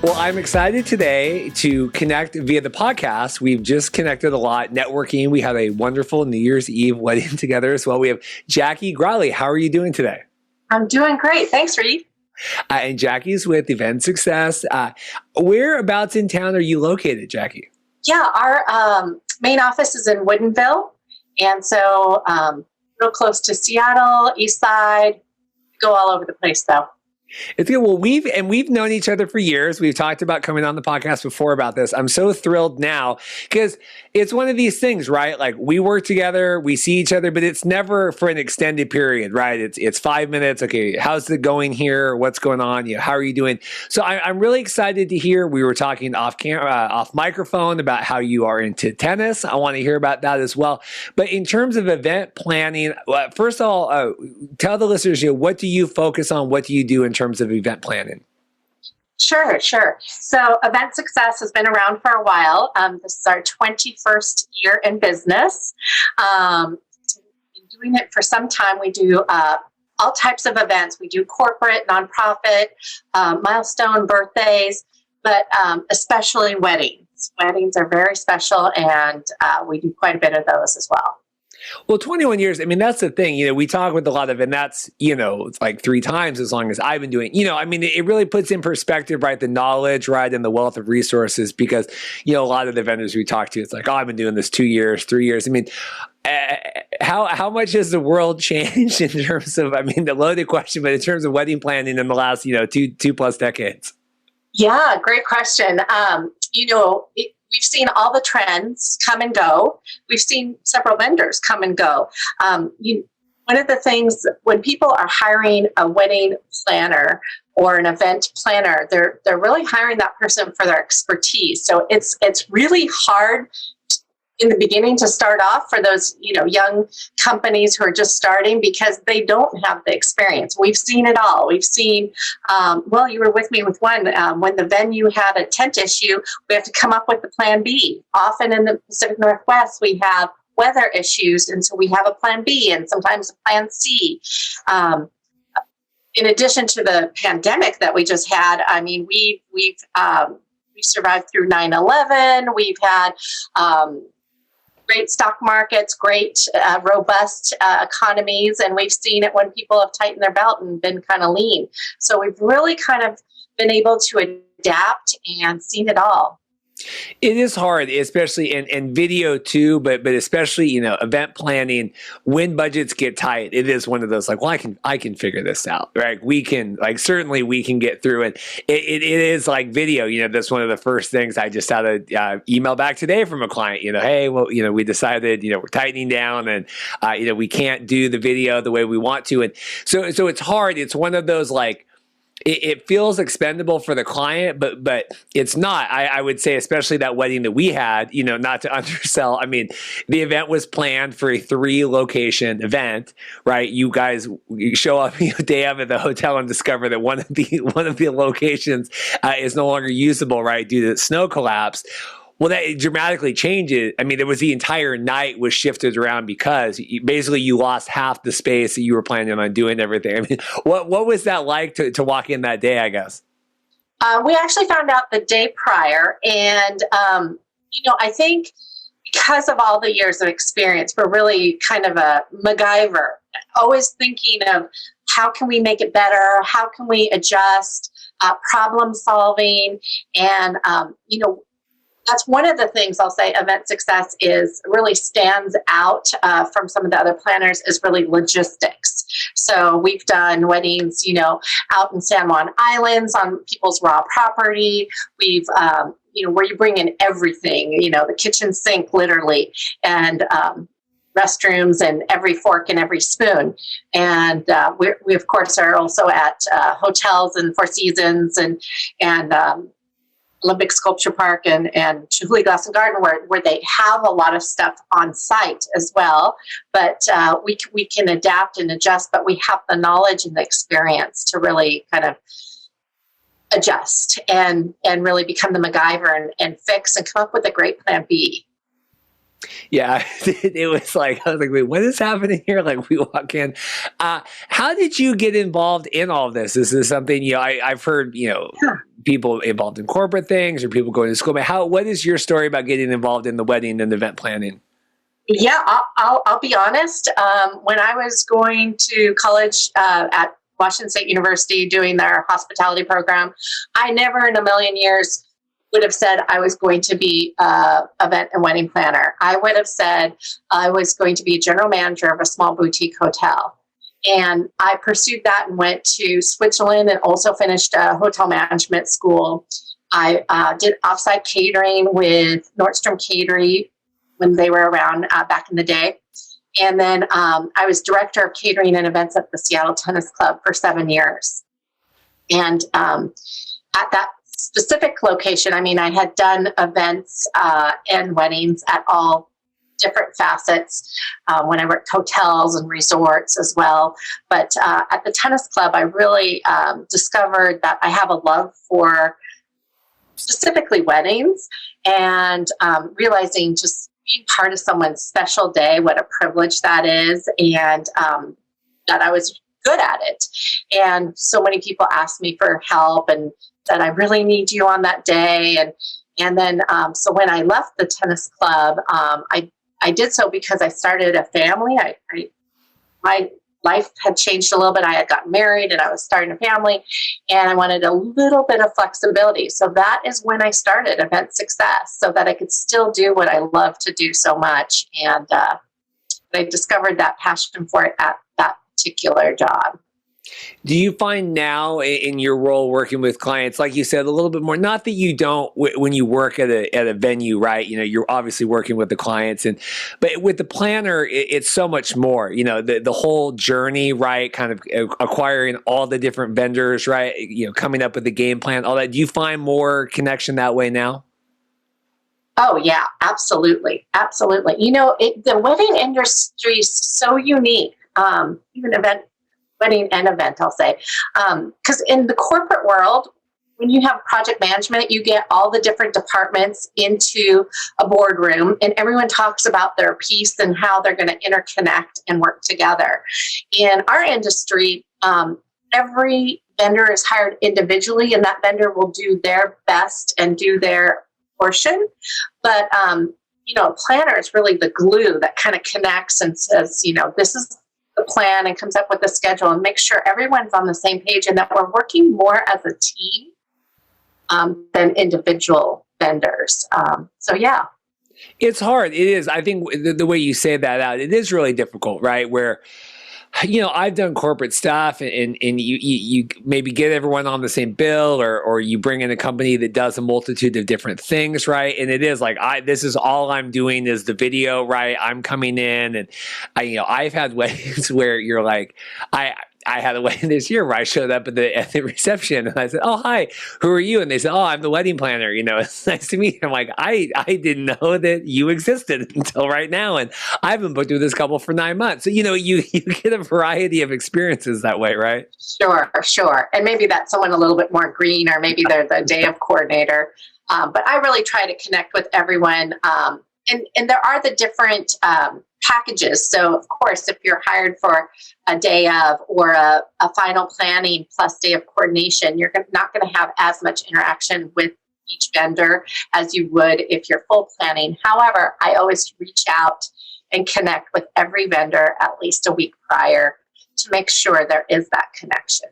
Well, I'm excited today to connect via the podcast. We've just connected a lot, networking. We had a wonderful New Year's Eve wedding together as well. We have Jacky Grotle. How are you doing today? I'm doing great. Thanks, Reed. And Jacky's with Event Success. Whereabouts in town are you located, Jacky? Yeah, our main office is in Woodinville. And so real close to Seattle, East Side, go all over the place though. It's good. Well, we've known each other for years. We've talked about coming on the podcast before about this. I'm so thrilled now because it's one of these things, right? Like we work together, we see each other, but it's never for an extended period, right? It's 5 minutes. Okay, how's it going here? What's going on? How are you doing? So I'm really excited to hear. We were talking off camera, off microphone about how you are into tennis. I want to hear about that as well. But in terms of event planning, first of all, tell the listeners, what do you focus on? What do you do in terms of event planning? Sure. So Event Success has been around for a while. This is our 21st year in business. Been doing it for some time. We do all types of events. We do corporate, nonprofit, milestone birthdays, but especially weddings. Weddings are very special, and we do quite a bit of those as well. Well, 21 years, I mean, that's the thing, we talk with a lot of, and that's, it's like 3 times as long as I've been doing, it really puts in perspective, right? The knowledge, right? And the wealth of resources, because, a lot of the vendors we talk to, it's like, oh, I've been doing this 2 years, 3 years. I mean, how much has the world changed in terms of, the loaded question, but in terms of wedding planning in the last, two plus decades? Yeah, great question. We've seen all the trends come and go. We've seen several vendors come and go. One of the things, when people are hiring a wedding planner or an event planner, they're really hiring that person for their expertise. So it's really hard in the beginning to start off for those young companies who are just starting, because they don't have the experience. We've seen it all. We've seen, you were with me with one, when the venue had a tent issue, we have to come up with the plan B. Often in the Pacific Northwest, we have weather issues, and so we have a plan B and sometimes a plan C. In addition to the pandemic that we just had, we've survived through 9/11. We've had great stock markets, great, robust economies, and we've seen it when people have tightened their belt and been kind of lean. So we've really kind of been able to adapt and seen it all. It is hard, especially in video too, but especially, event planning, when budgets get tight, it is one of those like, well, I can figure this out, right? We can, certainly we can get through it. It is like video, that's one of the first things. I just had a email back today from a client, hey, well, we decided, we're tightening down and, we can't do the video the way we want to. And so it's hard. It's one of those it feels expendable for the client, but it's not. I would say, especially that wedding that we had, not to undersell. The event was planned for a 3-location event, right? You guys show up day of at the hotel and discover that one of the locations is no longer usable, right, due to the snow collapse. Well, that dramatically changes. There was the entire night was shifted around because basically you lost half the space that you were planning on doing everything. What was that like to walk in that day, I guess? We actually found out the day prior. And, I think because of all the years of experience, we're really kind of a MacGyver, always thinking of how can we make it better? How can we adjust, problem solving? And, that's one of the things I'll say Event Success really stands out from some of the other planners is really logistics. So we've done weddings, out in San Juan Islands on people's raw property. We've, where you bring in everything, the kitchen sink literally, and restrooms and every fork and every spoon. And we of course are also at hotels and Four Seasons and Olympic Sculpture Park and Chihuly Glass and Garden, where they have a lot of stuff on site as well. But we can adapt and adjust, but we have the knowledge and the experience to really kind of adjust and really become the MacGyver and fix and come up with a great plan B. Yeah, it was like, I was like, wait, what is happening here? Like we walk in. How did you get involved in all of this? Is this something, I've heard, people involved in corporate things or people going to school? But what is your story about getting involved in the wedding and event planning? Yeah, I'll be honest. When I was going to college at Washington State University doing their hospitality program, I never in a million years would have said I was going to be an event and wedding planner. I would have said I was going to be a general manager of a small boutique hotel. And I pursued that and went to Switzerland and also finished a hotel management school. I did offsite catering with Nordstrom Catering when they were around back in the day. And then I was director of catering and events at the Seattle Tennis Club for 7 years. And at that specific location, I mean, I had done events and weddings at all different facets when I worked hotels and resorts as well. But at the tennis club, I really discovered that I have a love for specifically weddings, and realizing just being part of someone's special day, what a privilege that is, and that I was good at it. And so many people asked me for help and said, I really need you on that day. And then, so when I left the tennis club, I did so because I started a family. My life had changed a little bit. I had gotten married and I was starting a family, and I wanted a little bit of flexibility. So that is when I started Event Success, so that I could still do what I love to do so much. And I discovered that passion for it at that particular job. Do you find now in your role working with clients, like you said, a little bit more, not that you don't when you work at a venue, right? You know, you're obviously working with the clients, but with the planner, it's so much more, you know, the whole journey, right? Kind of acquiring all the different vendors, right? You know, coming up with the game plan, all that. Do you find more connection that way now? Oh yeah, absolutely. Absolutely. You know, the wedding industry is so unique. Even wedding and event, I'll say. Because in the corporate world, when you have project management, you get all the different departments into a boardroom and everyone talks about their piece and how they're going to interconnect and work together. In our industry, every vendor is hired individually, and that vendor will do their best and do their portion. But, you know, a planner is really the glue that kind of connects and says, you know, this is the plan, and comes up with a schedule and make sure everyone's on the same page and that we're working more as a team than individual vendors. So yeah. It's hard. It is. I think the way you say that out, it is really difficult, right? Where, you know, I've done corporate stuff and you maybe get everyone on the same bill, or you bring in a company that does a multitude of different things, right? And it is like, this is all I'm doing is the video, right? I'm coming in and I've had weddings where you're like, I had a wedding this year where I showed up at the reception and I said, "Oh, hi, who are you?" And they said, "Oh, I'm the wedding planner. You know, it's nice to meet you." I'm like, I didn't know that you existed until right now. And I've been booked with this couple for 9 months. So, you know, you get a variety of experiences that way, right? Sure. And maybe that's someone a little bit more green, or maybe they're the day of coordinator. But I really try to connect with everyone. And there are the different packages. So, of course, if you're hired for a day of or a final planning plus day of coordination, you're not going to have as much interaction with each vendor as you would if you're full planning. However, I always reach out and connect with every vendor at least a week prior to make sure there is that connection.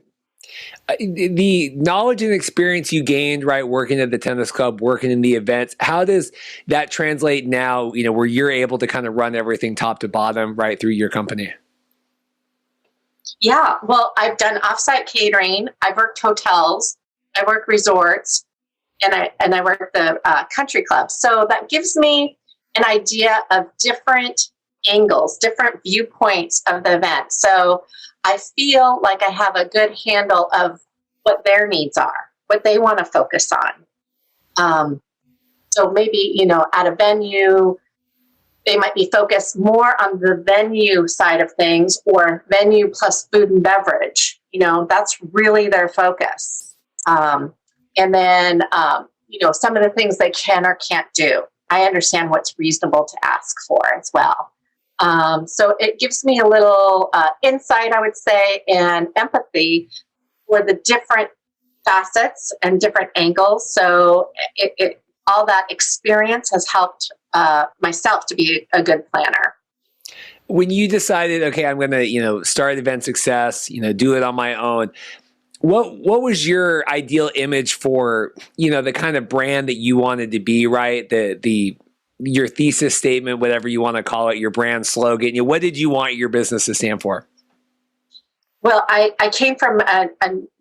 The knowledge and experience you gained, right, working at the tennis club, working in the events, how does that translate now, you know, where you're able to kind of run everything top to bottom, right, through your company? Yeah, well, I've done offsite catering, I've worked hotels, I worked resorts, and I worked the country club. So that gives me an idea of different angles, different viewpoints of the event. So I feel like I have a good handle of what their needs are, what they want to focus on. So maybe, you know, at a venue, they might be focused more on the venue side of things, or venue plus food and beverage. You know, that's really their focus. And then, you know, some of the things they can or can't do. I understand what's reasonable to ask for as well. So it gives me a little insight, I would say, and empathy for the different facets and different angles. So all that experience has helped myself to be a good planner. When you decided, okay, I'm going to, start Event Success, do it on my own, what was your ideal image for, the kind of brand that you wanted to be, right? Your thesis statement, whatever you want to call it, your brand slogan. What did you want your business to stand for? Well, I came from a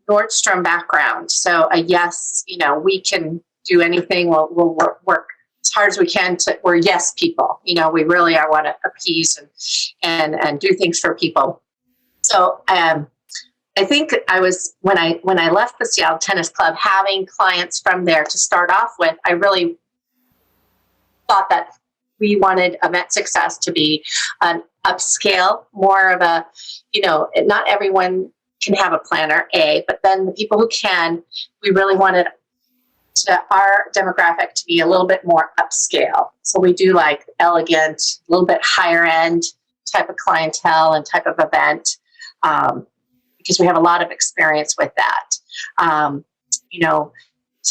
Nordstrom background, so yes, we can do anything. We'll work as hard as we can. We're yes people. We really I want to appease and do things for people. So I think I was when I left the Seattle Tennis Club, having clients from there to start off with, I really thought that we wanted Event Success to be an upscale, more of a, not everyone can have a planner, but then the people who can, we really wanted our demographic to be a little bit more upscale. So we do like elegant, a little bit higher end type of clientele and type of event, because we have a lot of experience with that.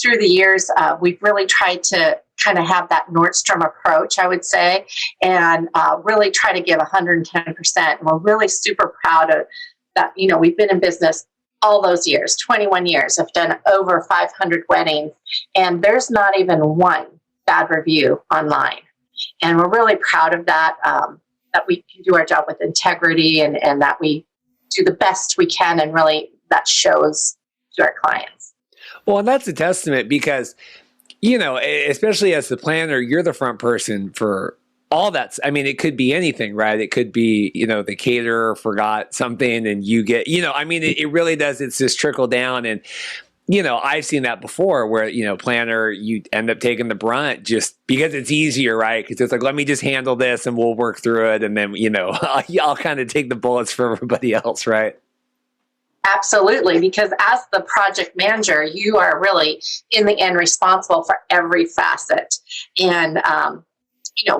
Through the years, we've really tried to kind of have that Nordstrom approach, I would say, and really try to give 110%. And we're really super proud of that. We've been in business all those years, 21 years. I've done over 500 weddings, and there's not even one bad review online. And we're really proud of that, that we can do our job with integrity and that we do the best we can, and really that shows to our clients. Well, and that's a testament because, especially as the planner, you're the front person for all that. I mean, it could be anything, right? It could be, the caterer forgot something and you get, it really does. It's just trickle down. And, I've seen that before where, planner, you end up taking the brunt just because it's easier, right? Because it's like, let me just handle this and we'll work through it. And then, I'll kind of take the bullets for everybody else, right? Absolutely, because as the project manager, you are really in the end responsible for every facet. And,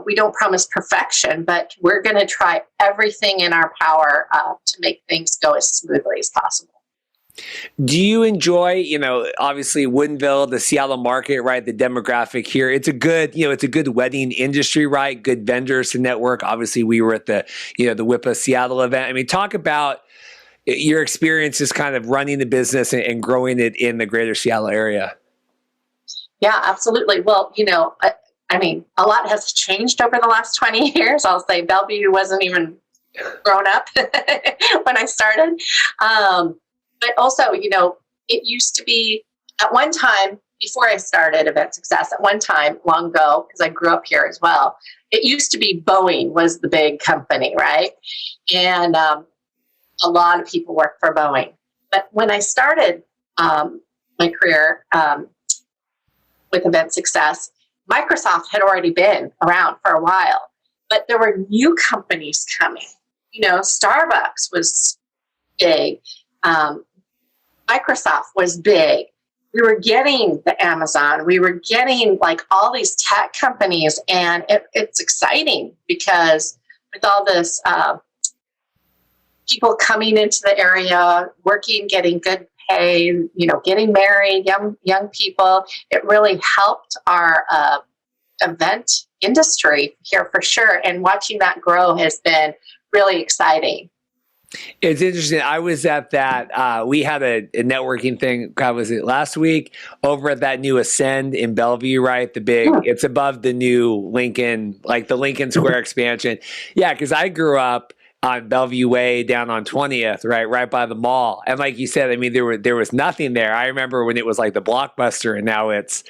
we don't promise perfection, but we're going to try everything in our power to make things go as smoothly as possible. Do you enjoy, obviously Woodinville, the Seattle market, right? The demographic here, it's a good, it's a good wedding industry, right? Good vendors to network. Obviously we were at the, the WIPA Seattle event. I mean, talk about your experiences kind of running the business and growing it in the greater Seattle area. Yeah, absolutely. Well, a lot has changed over the last 20 years. I'll say Bellevue wasn't even grown up when I started. But also, it used to be at one time, before I started Event Success, at one time long ago, because I grew up here as well, it used to be Boeing was the big company, right? And a lot of people work for Boeing. But when I started my career with Event Success, Microsoft had already been around for a while, but there were new companies coming. Starbucks was big. Microsoft was big. We were getting the Amazon. We were getting like all these tech companies, and it's exciting because with all this people coming into the area, working, getting good pay, getting married, young people, it really helped our event industry here for sure. And watching that grow has been really exciting. It's interesting. I was at that. We had a networking thing. God, was it last week over at that new Ascend in Bellevue, right? The big, it's above the new Lincoln, like the Lincoln Square expansion. Yeah, because I grew up on Bellevue Way down on 20th, right by the mall. And like you said, I mean, there was nothing there. I remember when it was like the Blockbuster, and now it's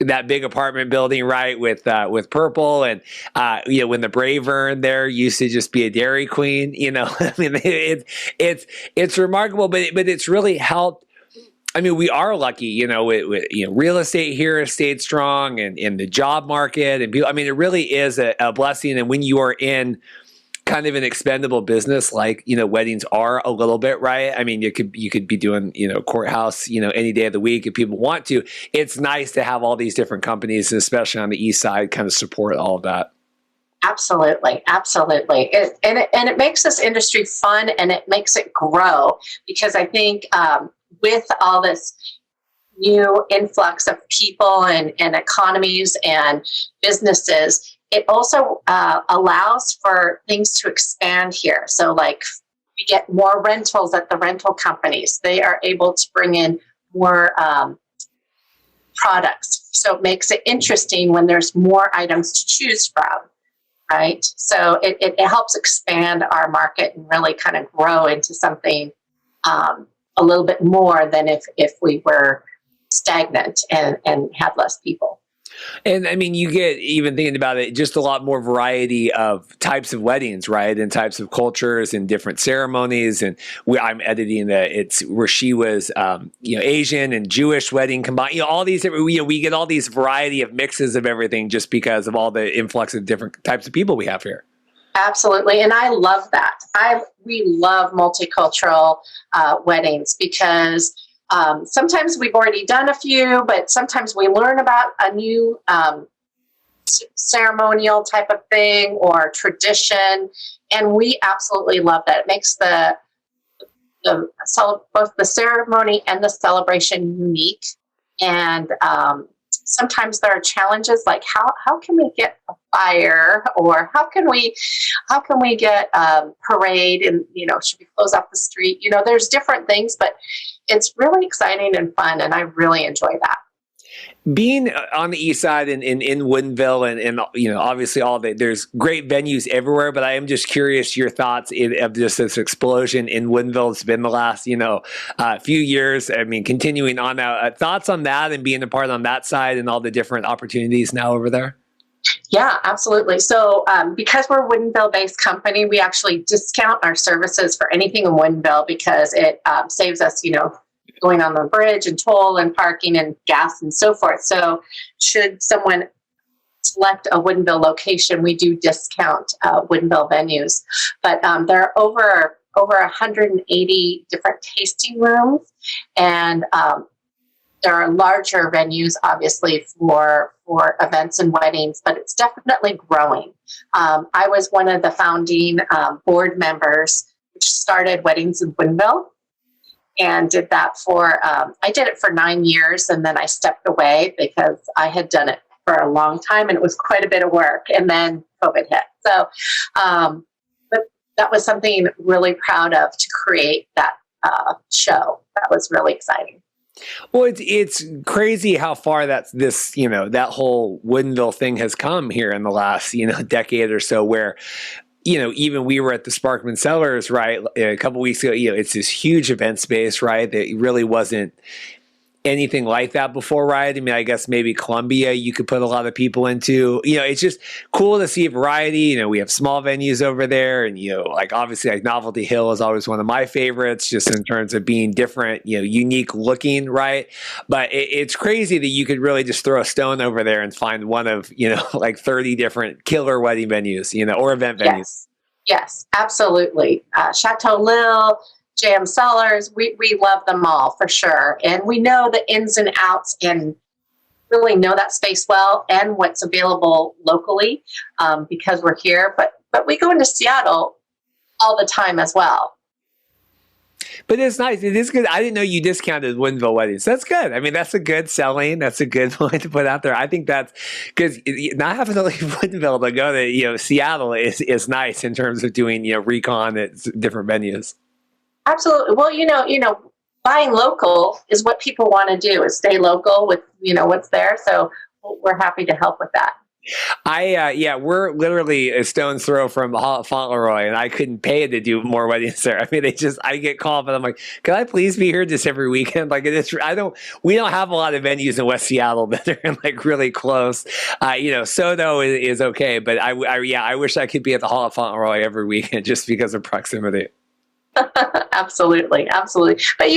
that big apartment building, right, with purple, and when the Bravern there used to just be a Dairy Queen, I mean, it's remarkable, but it's really helped. I mean, we are lucky, with real estate here has stayed strong, and in the job market, and people. I mean, it really is a blessing. And when you are in kind of an expendable business like weddings are a little bit, right? I mean, you could be doing courthouse any day of the week if people want to. It's nice to have all these different companies, especially on the east side, kind of support all of that. Absolutely. It makes this industry fun, and it makes it grow, because I think with all this new influx of people and economies and businesses, it also allows for things to expand here. So like we get more rentals at the rental companies. They are able to bring in more products. So it makes it interesting when there's more items to choose from, right? So it helps expand our market and really kind of grow into something a little bit more than if we were stagnant and had less people. And I mean, you get, even thinking about it, just a lot more variety of types of weddings, right? And types of cultures and different ceremonies. And I'm editing it's where she was, Asian and Jewish wedding combined, all these, we get all these variety of mixes of everything just because of all the influx of different types of people we have here. Absolutely. And I love that. We love multicultural weddings because sometimes we've already done a few, but sometimes we learn about a new ceremonial type of thing or tradition, and we absolutely love that. It makes both the ceremony and the celebration unique. And sometimes there are challenges like how can we get a fire, or how can we get a parade, and should we close off the street? There's different things, but it's really exciting and fun, and I really enjoy that. Being on the east side and in Woodinville, and obviously there's great venues everywhere, but I am just curious your thoughts of just this explosion in Woodinville. It's been the last few years. I mean, continuing on now, thoughts on that and being a part on that side and all the different opportunities now over there. Yeah, absolutely. So because we're a Woodinville-based company, we actually discount our services for anything in Woodinville because it saves us, going on the bridge and toll and parking and gas and so forth. So should someone select a Woodinville location, we do discount Woodinville venues. But there are over 180 different tasting rooms, and there are larger venues, obviously, for events and weddings, but it's definitely growing. I was one of the founding board members, which started Weddings in Woodinville, and did that I did it for 9 years, and then I stepped away because I had done it for a long time, and it was quite a bit of work, and then COVID hit. So, but that was something really proud of, to create that show. That was really exciting. Well, it's crazy how far that whole Woodinville thing has come here in the last, decade or so, where, even we were at the Sparkman Cellars, right, a couple weeks ago, it's this huge event space, right, that really wasn't anything like that before, right? I mean, I guess maybe Columbia you could put a lot of people into. It's just cool to see a variety. We have small venues over there, and obviously like Novelty Hill is always one of my favorites, just in terms of being different, unique looking, right? But it's crazy that you could really just throw a stone over there and find one of like 30 different killer wedding venues, or event venues. Yes, absolutely. Chateau Lille, JM Cellars, we love them all for sure. And we know the ins and outs and really know that space well and what's available locally because we're here. But we go into Seattle all the time as well. But it's nice. It is good. I didn't know you discounted Woodinville weddings. That's good. I mean, that's a good selling. That's a good point to put out there. I think that's because not having to leave Woodinville to go to Seattle is nice in terms of doing recon at different venues. Absolutely. Well, buying local is what people want to do, is stay local with, what's there. So we're happy to help with that. We're literally a stone's throw from Fauntleroy, and I couldn't pay to do more weddings there. I mean, I get called, but I'm like, can I please be here just every weekend? Like, we don't have a lot of venues in West Seattle that are like really close. Soto is okay, but I wish I could be at the Hall of Fauntleroy every weekend just because of proximity. Absolutely. But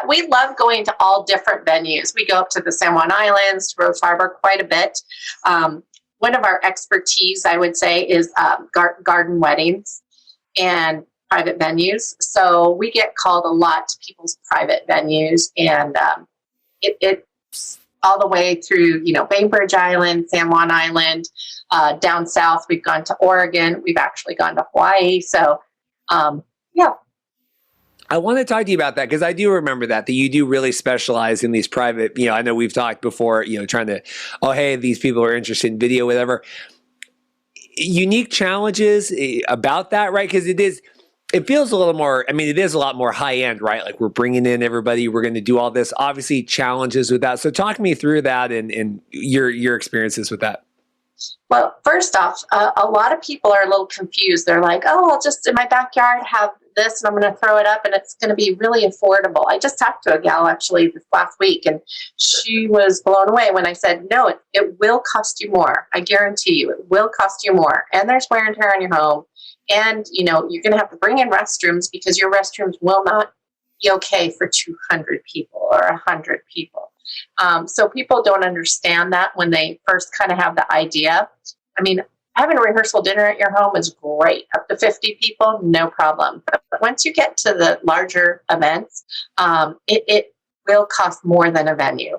we love going to all different venues. We go up to the San Juan Islands, to Rose Harbor quite a bit. One of our expertise, I would say, is garden weddings and private venues. So we get called a lot to people's private venues, and it's all the way through, Bainbridge Island, San Juan Island, down south. We've gone to Oregon. We've actually gone to Hawaii. So, yeah. I want to talk to you about that because I do remember that you do really specialize in these private, I know we've talked before, trying to, oh, hey, these people are interested in video, whatever. Unique challenges about that, right? Because it feels a little more, it is a lot more high end, right? Like we're bringing in everybody, we're going to do all this, obviously challenges with that. So talk me through that and your experiences with that. Well, first off, a lot of people are a little confused. They're like, oh, I'll just in my backyard have this and I'm going to throw it up and it's going to be really affordable. I just talked to a gal actually this last week and she was blown away when I said, no, it will cost you more. I guarantee you it will cost you more. And there's wear and tear on your home. And, you're going to have to bring in restrooms because your restrooms will not be okay for 200 people or 100 people. So people don't understand that when they first kind of have the idea. Having a rehearsal dinner at your home is great. Up to 50 people, no problem. But once you get to the larger events, it will cost more than a venue.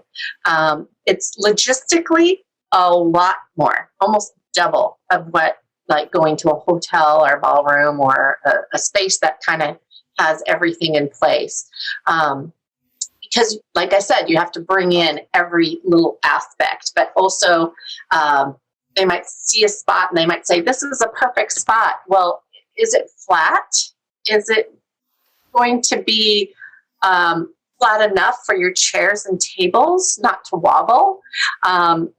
It's logistically a lot more, almost double of what like going to a hotel or ballroom or a space that kind of has everything in place. Because like I said, you have to bring in every little aspect, but also they might see a spot and they might say, this is a perfect spot. Well, is it flat? Is it going to be flat enough for your chairs and tables not to wobble? Do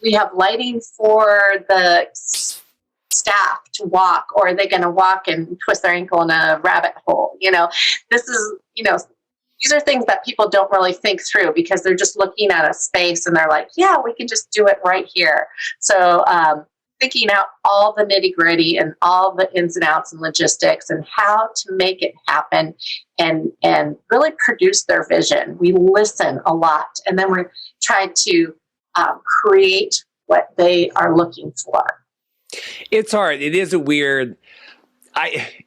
we have lighting for the staff to walk, or are they going to walk and twist their ankle in a rabbit hole? These are things that people don't really think through because they're just looking at a space and they're like, yeah, we can just do it right here. So thinking out all the nitty gritty and all the ins and outs and logistics and how to make it happen and really produce their vision. We listen a lot and then we try to create what they are looking for. It's hard. It is a weird...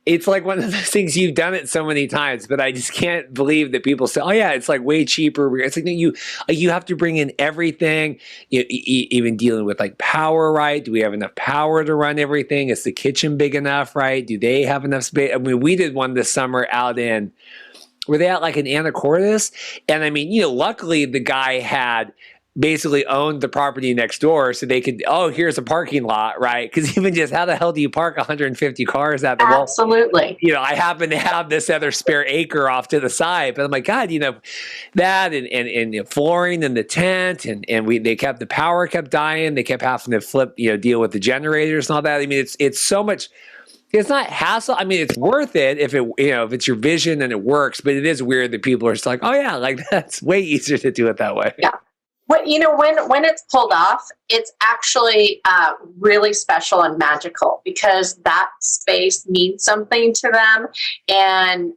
it's like one of those things, you've done it so many times, but I just can't believe that people say, oh yeah, it's like way cheaper. It's like, no, you have to bring in everything, even dealing with like power, right? Do we have enough power to run everything? Is the kitchen big enough, right? Do they have enough space? We did one this summer were they out like in Anacortes? And luckily the guy had basically owned the property next door so they could, here's a parking lot, right? Because even just how the hell do you park 150 cars at the wall? Absolutely. I happen to have this other spare acre off to the side, but I'm like, God, that and flooring in the tent and the power kept dying. They kept having to flip, deal with the generators and all that. It's so much. It's not hassle. It's worth it if it's your vision and it works, but it is weird that people are just like, oh yeah, like that's way easier to do it that way. Yeah. When it's pulled off, it's actually really special and magical because that space means something to them. And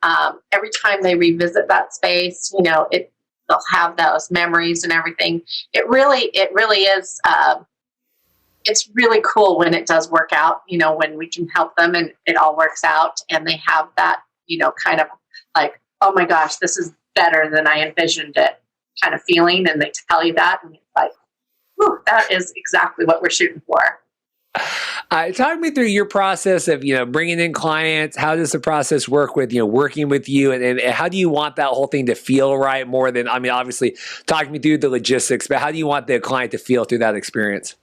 every time they revisit that space, they'll have those memories and everything. It really is. It's really cool when it does work out, when we can help them and it all works out and they have that, kind of like, oh my gosh, this is better than I envisioned it kind of feeling. And they tell you that and it's like, whew, that is exactly what we're shooting for. Talk me through your process of, bringing in clients. How does the process work with, working with you and how do you want that whole thing to feel right more than, obviously talk me through the logistics, but how do you want the client to feel through that experience?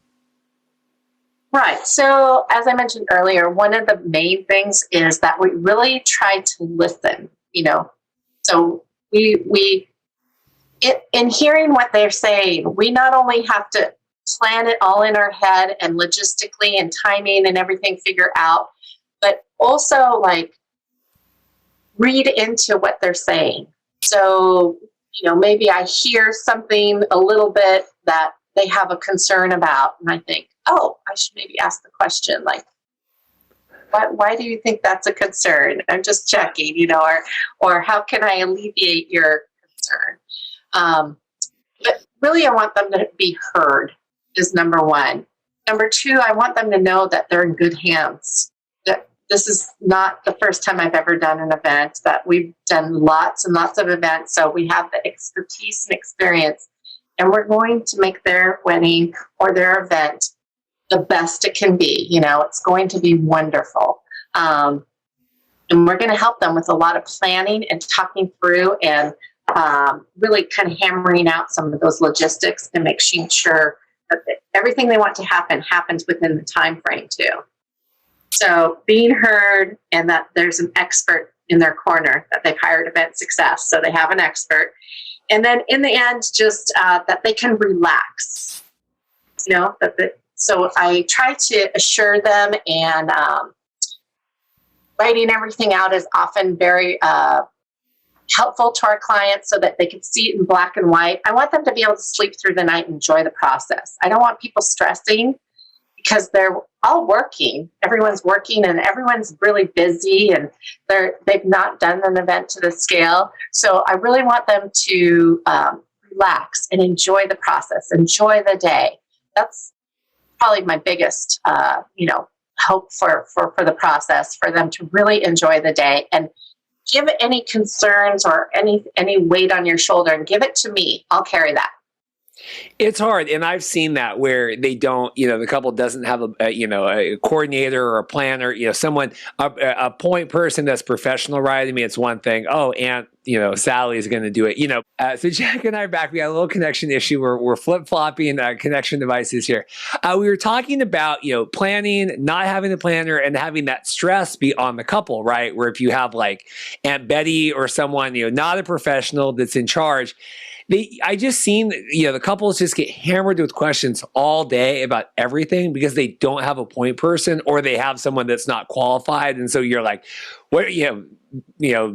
Right. So as I mentioned earlier, one of the main things is that we really try to listen, so in hearing what they're saying, we not only have to plan it all in our head and logistically and timing and everything figure out, but also like read into what they're saying. So, maybe I hear something a little bit that they have a concern about, and I think, oh, I should maybe ask the question, like, why do you think that's a concern? I'm just checking, or how can I alleviate your concern? But really, I want them to be heard is number one. Number two, I want them to know that they're in good hands. That this is not the first time I've ever done an event, that we've done lots and lots of events. So we have the expertise and experience, and we're going to make their wedding or their event the best it can be. It's going to be wonderful. And we're going to help them with a lot of planning and talking through and really kind of hammering out some of those logistics and making sure that everything they want to happen happens within the time frame too. So being heard, and that there's an expert in their corner, that they've hired Event Success, so they have an expert. And then in the end, just that they can relax. So I try to assure them, and writing everything out is often very helpful to our clients so that they can see it in black and white. I want them to be able to sleep through the night and enjoy the process. I don't want people stressing because they're all working. Everyone's working and everyone's really busy, and they've not done an event to the scale. So I really want them to relax and enjoy the process, enjoy the day. That's probably my biggest, hope for the process, for them to really enjoy the day. And give any concerns or any weight on your shoulder, and give it to me. I'll carry that. It's hard, and I've seen that where they don't, the couple doesn't have a coordinator or a planner, someone, a point person that's professional, right? I mean, it's one thing. Oh, Aunt, Sally is going to do it. So Jack and I are back. We got a little connection issue. We're flip-flopping connection devices here. We were talking about, planning, not having the planner, and having that stress be on the couple, right? Where if you have like Aunt Betty or someone, not a professional that's in charge, I just seen, the couples just get hammered with questions all day about everything because they don't have a point person, or they have someone that's not qualified. And so you're like, what,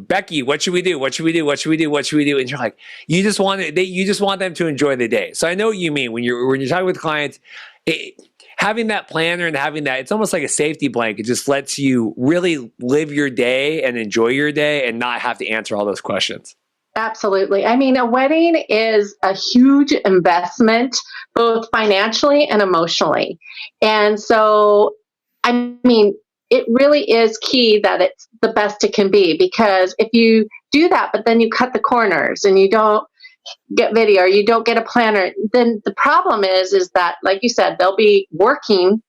Becky, what should we do? What should we do? What should we do? What should we do? And you're like, you just want them to enjoy the day. So I know what you mean when you're talking with clients, having that planner and having that, it's almost like a safety blanket. It just lets you really live your day and enjoy your day and not have to answer all those questions. Absolutely. I mean, a wedding is a huge investment, both financially and emotionally. And so, I mean, it really is key that it's the best it can be, because if you do that, but then you cut the corners and you don't get video or you don't get a planner, then the problem is that, like you said, they'll be working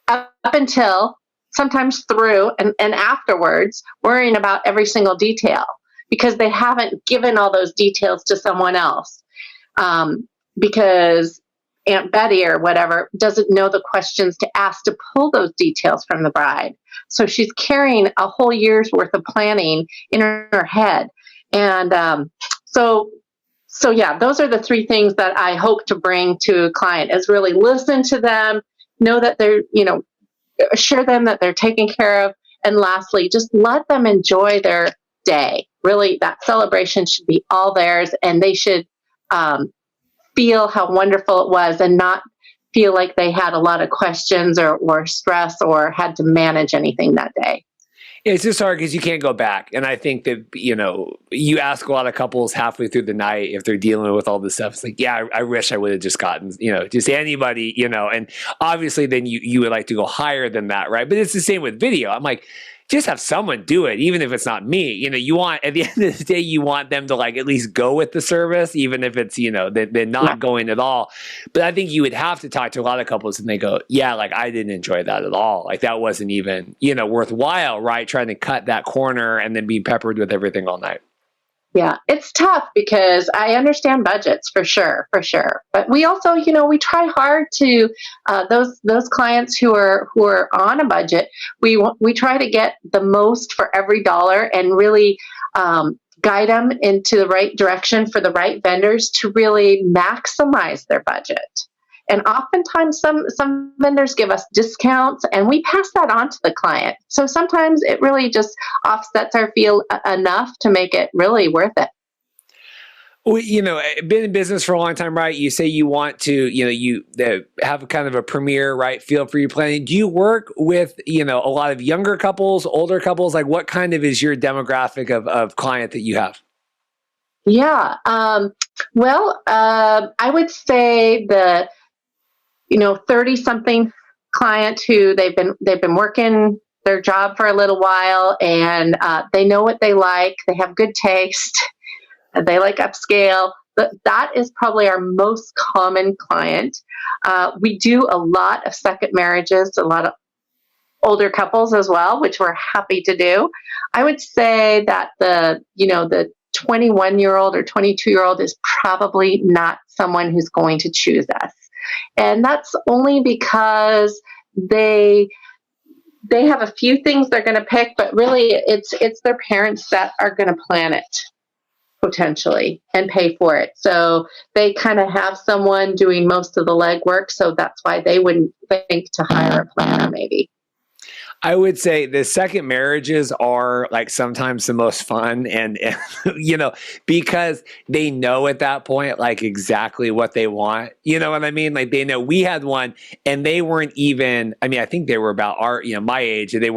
up until, sometimes through and afterwards, worrying about every single detail, because they haven't given all those details to someone else, because Aunt Betty or whatever doesn't know the questions to ask to pull those details from the bride. So she's carrying a whole year's worth of planning in her head. And so yeah, those are the three things that I hope to bring to a client, is really listen to them, know that they're, assure them that they're taken care of. And lastly, just let them enjoy their day. Really, that celebration should be all theirs, and they should feel how wonderful it was and not feel like they had a lot of questions or stress or had to manage anything that day. It's just hard because you can't go back. And I think that, you ask a lot of couples halfway through the night if they're dealing with all this stuff. It's like, yeah, I wish I would have just gotten, just anybody, and obviously then you would like to go higher than that, right? But it's the same with video. I'm like, just have someone do it, even if it's not me. You want, at the end of the day, you want them to like at least go with the service, even if it's, they're not going at all. But I think you would have to talk to a lot of couples and they go, yeah, like I didn't enjoy that at all. Like that wasn't even, worthwhile, right? Trying to cut that corner and then be peppered with everything all night. Yeah, it's tough because I understand budgets for sure. But we also, we try hard to those clients who are on a budget. We try to get the most for every dollar and really guide them into the right direction for the right vendors to really maximize their budget. And oftentimes some vendors give us discounts and we pass that on to the client. So sometimes it really just offsets our fee enough to make it really worth it. Well, been in business for a long time, right? You say you want to, you have kind of a premier, right, feel for your planning. Do you work with, a lot of younger couples, older couples? Like what kind of is your demographic of client that you have? Yeah. I would say the 30-something client who they've been working their job for a little while, and they know what they like. They have good taste. They like upscale. That is probably our most common client. We do a lot of second marriages, a lot of older couples as well, which we're happy to do. I would say that the 21-year-old or 22-year-old is probably not someone who's going to choose us. And that's only because they have a few things they're going to pick, but really it's their parents that are going to plan it potentially and pay for it. So they kind of have someone doing most of the legwork. So that's why they wouldn't think to hire a planner maybe. I would say the second marriages are like sometimes the most fun and because they know at that point, like exactly what they want. You know what I mean? Like they know. We had one and they weren't even, I mean, I think they were about my age. It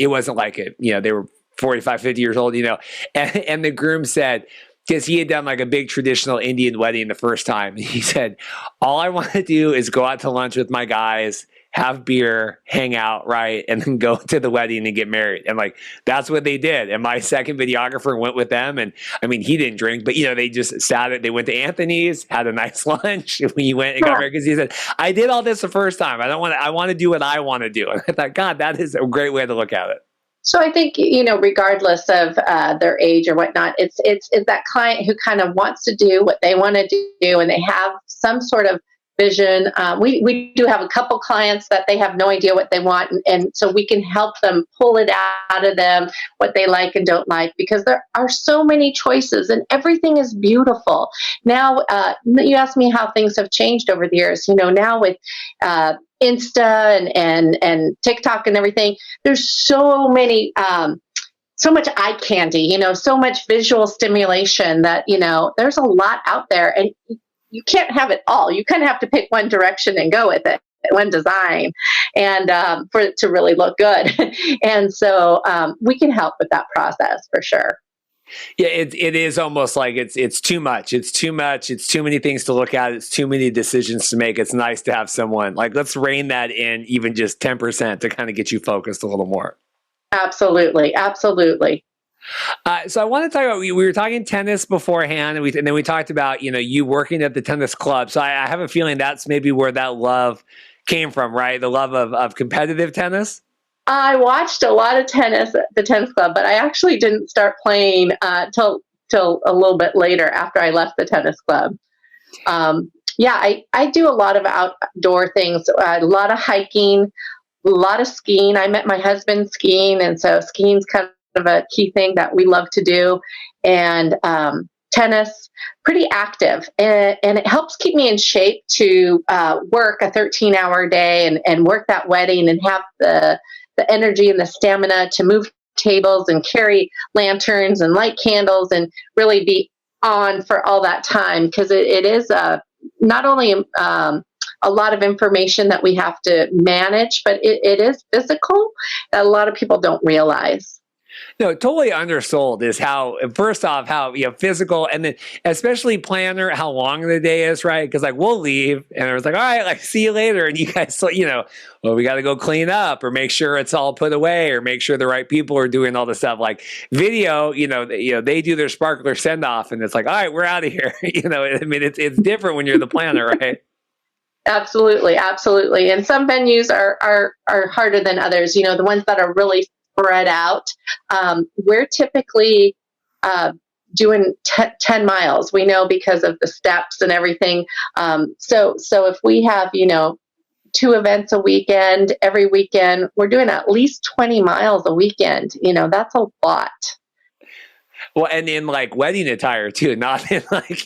wasn't like they were 45, 50 years old, and the groom said, because he had done like a big traditional Indian wedding the first time. He said, all I want to do is go out to lunch with my guys, have beer, hang out, right? And then go to the wedding and get married. And like, that's what they did. And my second videographer went with them. And I mean, he didn't drink, but they just they went to Anthony's, had a nice lunch. We went and got married because he said, I did all this the first time. I want to do what I want to do. And I thought, God, that is a great way to look at it. So I think, regardless of their age or whatnot, it's that client who kind of wants to do what they want to do and they have some sort of vision. We do have a couple clients that they have no idea what they want. And so we can help them pull it out of them, what they like and don't like, because there are so many choices and everything is beautiful. Now, you asked me how things have changed over the years. Now with Insta and TikTok and everything, there's so many, so much eye candy, so much visual stimulation that, there's a lot out there and you can't have it all. You kind of have to pick one direction and go with it, one design, and for it to really look good. And so we can help with that process for sure. Yeah, it is almost like it's too much. It's too much. It's too many things to look at. It's too many decisions to make. It's nice to have someone like, let's rein that in even just 10% to kind of get you focused a little more. Absolutely. Absolutely. So I want to talk about, we were talking tennis beforehand, and then we talked about, you working at the tennis club. So I have a feeling that's maybe where that love came from, right? The love of competitive tennis. I watched a lot of tennis at the tennis club, but I actually didn't start playing till a little bit later after I left the tennis club. I do a lot of outdoor things, a lot of hiking, a lot of skiing. I met my husband skiing, and so skiing's kind of a key thing that we love to do. And tennis, pretty active, and it helps keep me in shape to work a 13-hour day and work that wedding and have the energy and the stamina to move tables and carry lanterns and light candles and really be on for all that time, because it is not only a lot of information that we have to manage, but it is physical that a lot of people don't realize. No, totally undersold is how, first off, how physical, and then especially planner, how long the day is, right? Because like we'll leave and it was like, all right, like see you later, and you guys, well, we got to go clean up or make sure it's all put away or make sure the right people are doing all the stuff. Like video, they do their sparkler send off, and it's like, all right, we're out of here. I mean, it's different when you're the planner, right? Absolutely, absolutely. And some venues are harder than others. The ones that are really spread out. We're typically doing 10 miles. We know because of the steps and everything. So if we have, 2 events a weekend, every weekend, we're doing at least 20 miles a weekend. That's a lot. Well, and in like wedding attire too, not in like,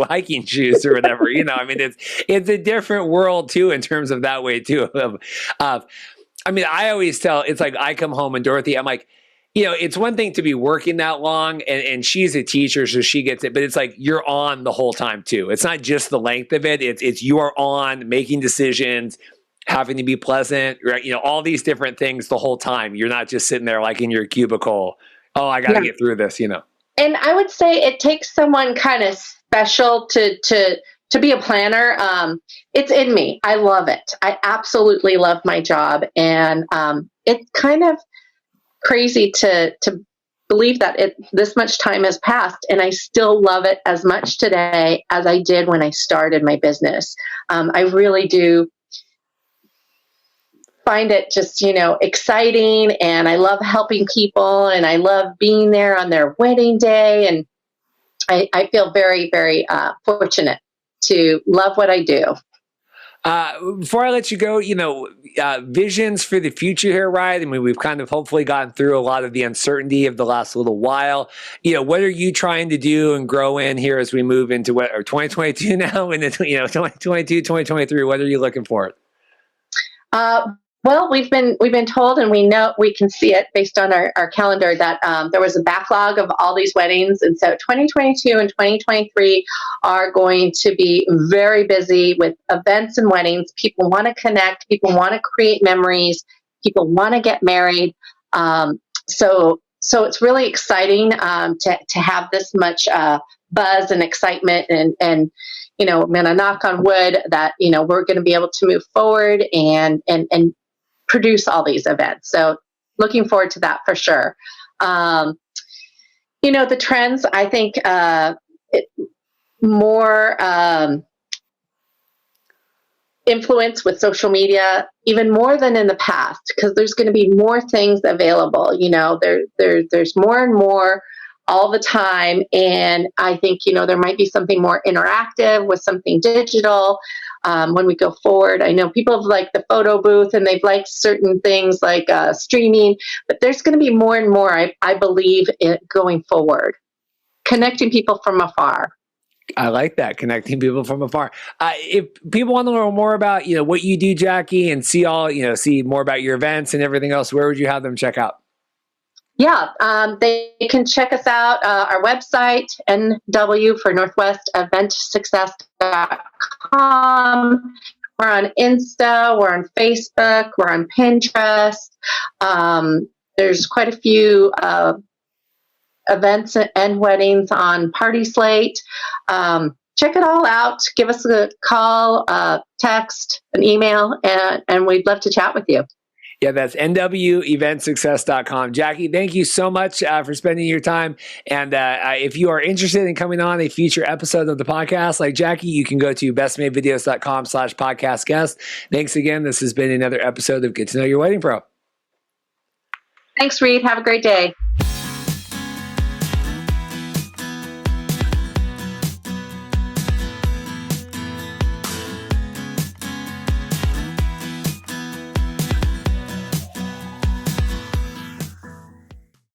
hiking shoes or whatever, I mean, it's a different world too, in terms of that way too. I mean, I always tell, it's like I come home and Dorothy, I'm like, it's one thing to be working that long and she's a teacher, so she gets it, but it's like you're on the whole time too. It's not just the length of it. It's you are on making decisions, having to be pleasant, right? All these different things the whole time. You're not just sitting there like in your cubicle. Oh, I got to get through this, And I would say it takes someone kind of special to be a planner. It's in me. I love it. I absolutely love my job. And it's kind of crazy to believe that this much time has passed and I still love it as much today as I did when I started my business. I really do find it just, exciting, and I love helping people, and I love being there on their wedding day. And I feel very, very fortunate to love what I do. Before I let you go, visions for the future here, right? I mean, we've kind of hopefully gotten through a lot of the uncertainty of the last little while. What are you trying to do and grow in here as we move into 2022 now, and then 2022, 2023? What are you looking for? Well, we've been told, and we know, we can see it based on our calendar, that there was a backlog of all these weddings, and so 2022 and 2023 are going to be very busy with events and weddings. People want to connect, people want to create memories, people want to get married. So it's really exciting to have this much buzz and excitement, and I'm going to knock on wood that we're going to be able to move forward and produce all these events. So looking forward to that for sure. The trends, I think more influence with social media, even more than in the past, because there's going to be more things available. There's more and more all the time. And I think, there might be something more interactive with something digital when we go forward. I know people have liked the photo booth, and they've liked certain things like streaming, but there's going to be more and more, I believe, going forward, connecting people from afar. I like that, connecting people from afar. If people want to learn more about, what you do, Jacky, and see more about your events and everything else, where would you have them check out? Yeah, they can check us out, our website, NW for Northwest EventSuccess.com. We're on Insta, we're on Facebook, we're on Pinterest. There's quite a few events and weddings on Party Slate. Check it all out. Give us a call, text, an email, and we'd love to chat with you. Yeah, that's nweventsuccess.com. Jacky, thank you so much for spending your time. And if you are interested in coming on a future episode of the podcast like Jacky, you can go to bestmadevideos.com/podcast guest. Thanks again. This has been another episode of Get to Know Your Wedding Pro. Thanks, Reed. Have a great day.